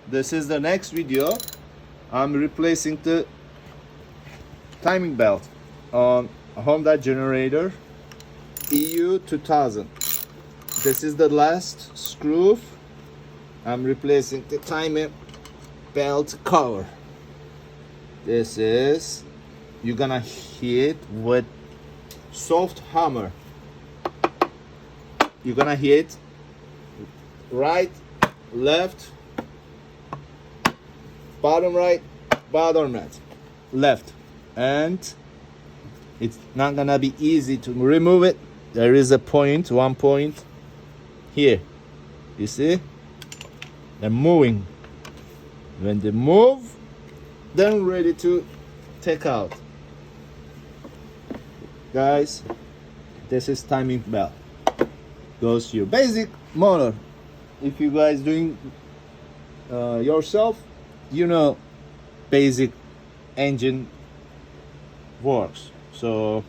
this is the next video. I'm replacing the timing belt on a Honda generator EU 2000. This is the last screw. I'm replacing the timing belt cover. This is, you're gonna hit with soft hammer. You're gonna hit right, left, bottom right, bottom right, left, and it's not gonna be easy to remove it. There is a point, one point here. You see? They're moving. When they move, then ready to take out. Guys, this is timing belt. Goes to your basic motor. If you guys doing yourself, you know basic engine works. So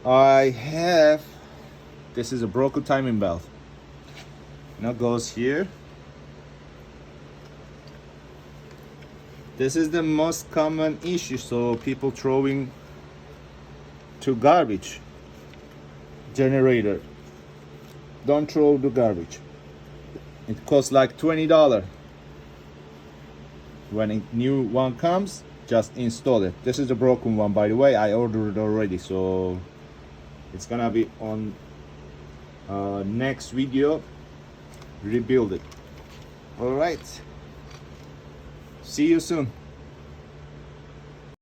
I have, this is a broken timing belt. Now goes here. This is the most common issue, so people throwing to garbage. Generator, don't throw the garbage. It costs like $20. When a new one comes, just install it. This is a broken one, by the way. I ordered it already, so it's gonna be on next video. Rebuild it. All right, see you soon.